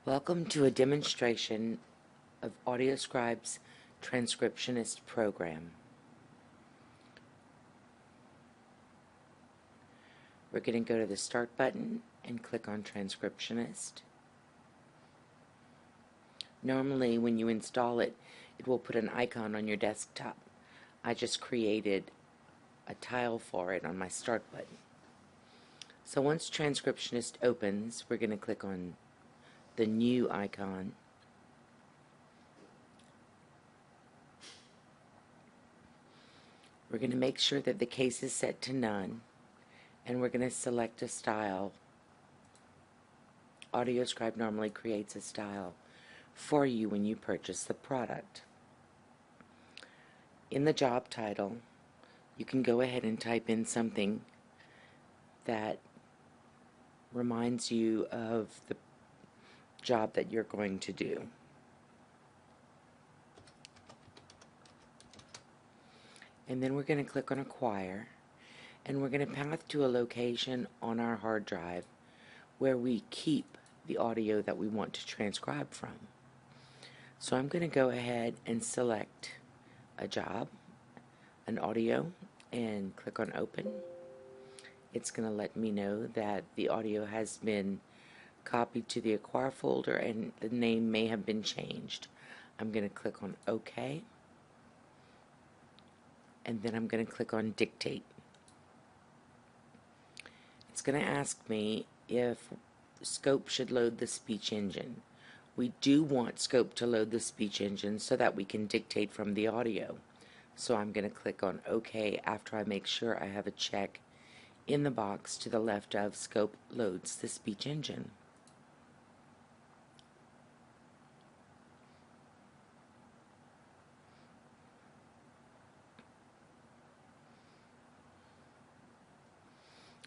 Welcome to a demonstration of AudioScribe's Transcriptionist program. We're going to go to the Start button and click on Transcriptionist. Normally, when you install it, it will put an icon on your desktop. I just created a tile for it on my Start button. So once Transcriptionist opens, we're going to click on the new icon. We're going to make sure that the case is set to none, and we're going to select a style. AudioScribe normally creates a style for you when you purchase the product. In the job title, you can go ahead and type in something that reminds you of the job that you're going to do. And then we're going to click on Acquire, and we're going to path to a location on our hard drive where we keep the audio that we want to transcribe from. So I'm going to go ahead and select a job, an audio, and click on Open. It's going to let me know that the audio has been copied to the Acquire folder and the name may have been changed. I'm going to click on OK, and then I'm going to click on Dictate. It's going to ask me if Scope should load the speech engine. We do want Scope to load the speech engine so that we can dictate from the audio. So I'm going to click on OK after I make sure I have a check in the box to the left of Scope loads the speech engine.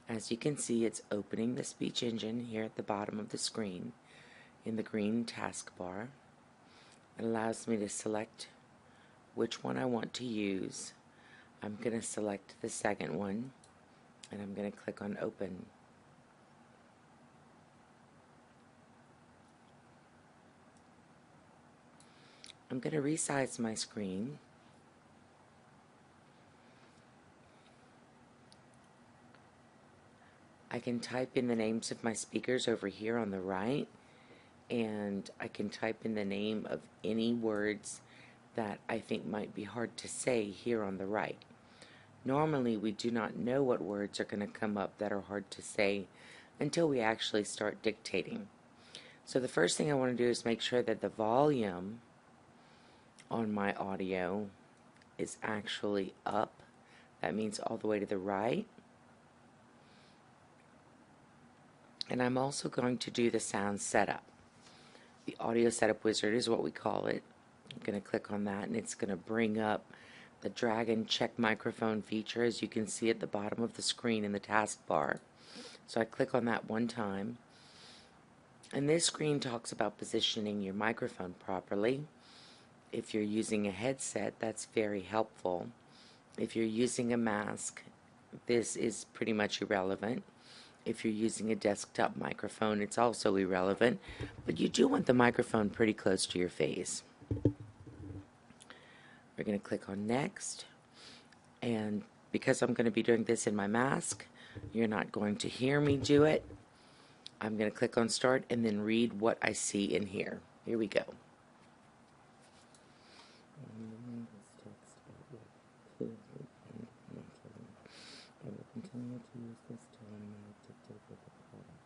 As you can see, it's opening the speech engine here at the bottom of the screen in the green taskbar. It allows me to select which one I want to use. I'm going to select the second one, and I'm going to click on Open. I'm going to resize my screen. I can type in the names of my speakers over here on the right, and I can type in the name of any words that I think might be hard to say here on the right. Normally, we do not know what words are going to come up that are hard to say until we actually start dictating. So the first thing I want to do is make sure that the volume on my audio is actually up. That means all the way to the right. And I'm also going to do the sound setup. The audio setup wizard is what we call it. I'm going to click on that, and it's going to bring up the drag and check microphone feature, as you can see at the bottom of the screen in the taskbar. So I click on that one time, and this screen talks about positioning your microphone properly. If you're using a headset, that's very helpful. If you're using a mask, this is pretty much irrelevant. If you're using a desktop microphone, it's also irrelevant, but you do want the microphone pretty close to your face. We're going to click on Next, and because I'm going to be doing this in my mask, you're not going to hear me do it. I'm going to click on Start and then read what I see in here. Here we go. I will continue to use this tone when I dictate with the product.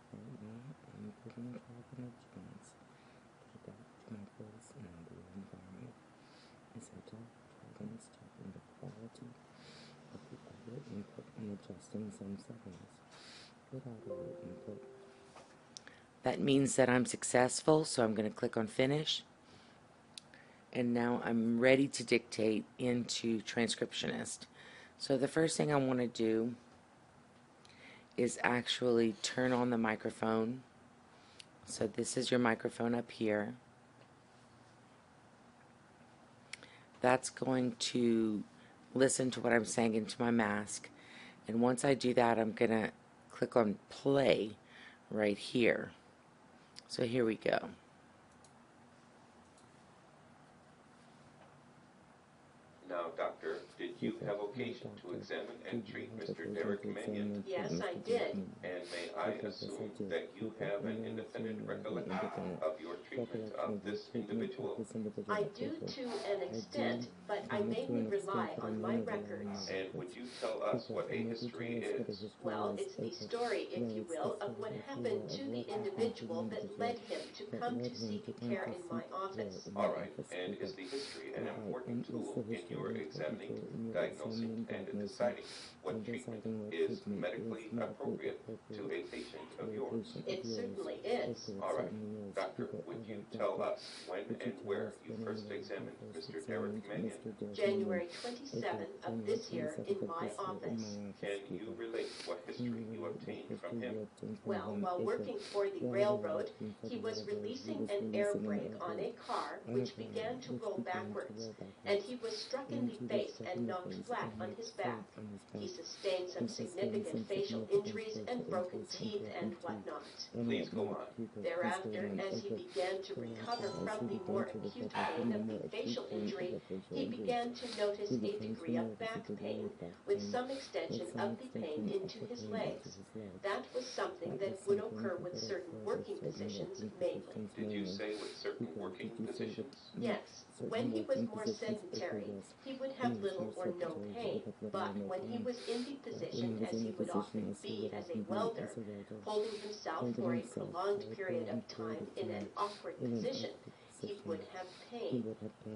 Right now, I'm putting a carbon adjustments to adapt to my voice and the environment. As I talk, try to step in the quality of the audio input and adjusting some settings with audio input. That means that I'm successful, so I'm going to click on Finish. And now I'm ready to dictate into Transcriptionist. So the first thing I want to do is actually turn on the microphone. So this is your microphone up here. That's going to listen to what I'm saying into my mask. And once I do that, I'm going to click on Play right here. So here we go. Now, doctor, did you have occasion to examine and treat Mr. Derek Mannion? Yes, I did. And may I assume that you have an independent recollection of your treatment of this individual? I do to an extent, but I mainly rely on my records. And would you tell us what a history is? Well, it's the story, if you will, of what happened to the individual that led him to come to seek care in my office. All right, and is the history an important tool in your examining, diagnosing, and deciding what treatment is medically appropriate to a patient of yours? It certainly is. All right, doctor, would you tell us when and where you first examined Mr. Derek Mannion? January 27th of this year in my office. Can you relate what history you obtained from him? Well, while working for the railroad, he was releasing an air brake on a car which began to roll backwards, and he was struck in the face and knocked flat on his back. He sustained some significant facial injuries and broken teeth and whatnot. Please go on. Thereafter, as he began to recover from the more acute pain of the facial injury, he began to notice a degree of back pain, with some extension of the pain into his legs. That was something that would occur with certain working positions mainly. Did you say with certain working positions? Yes. When he was more sedentary, he would have little or no pain, but when he was in the position, as he would often be as a welder, holding himself for a prolonged period of time in an awkward position, he would have pain.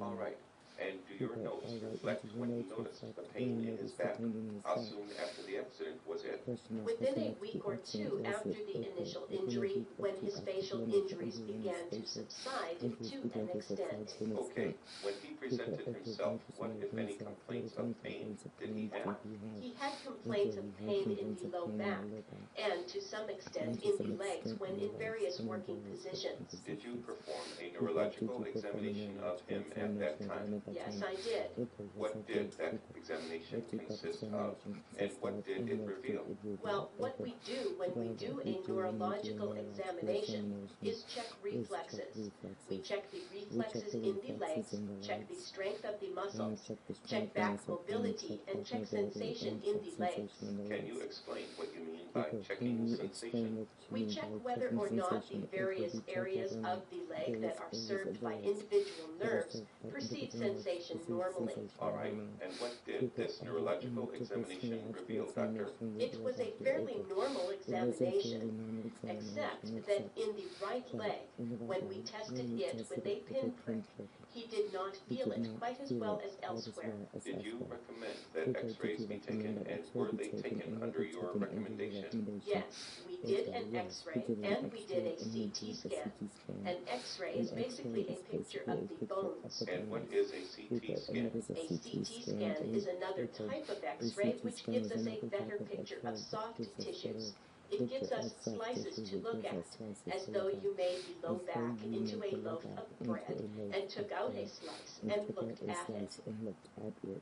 All right. And do your notes reflect when he noticed the pain in his back? How soon after the accident was it? Within a week or two after the initial injury, when his facial injuries began to subside to an extent. Okay. When he presented himself, what, if any, complaints of pain did he have? He had complaints of pain in the low back, and to some extent in the legs when in various working positions. Did you perform a neurological examination of him at that time? Yes, I did. What did that examination consist of, and what did it reveal? Well, what we do when we do a neurological examination is check reflexes. We check the reflexes in the legs, check the strength of the muscles, check back mobility, and check sensation in the legs. Can you explain what you mean by checking sensation? We check whether or not the various areas of the leg that are served by individual nerves perceive sensation normally. All right, and what did this neurological examination reveal, doctor? It was a fairly normal examination, except that in the right leg, when we tested it with a pinprick, he did not feel it quite as well as elsewhere. Did you recommend that x-rays be taken, and were they taken under your recommendation? Yes, we did an x-ray and we did a CT scan. An x-ray is basically a picture of the bones. And what is a CT scan? A CT scan is another type of x-ray which gives us a better picture of soft tissues. It gives us slices to look at, as though you made the low back into a loaf of bread and took out a slice and looked at it.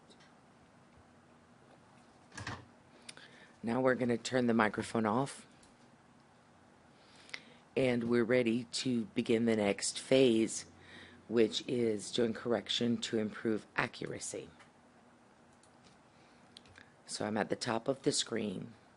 Now we're going to turn the microphone off, and we're ready to begin the next phase, which is doing correction to improve accuracy. So I'm at the top of the screen,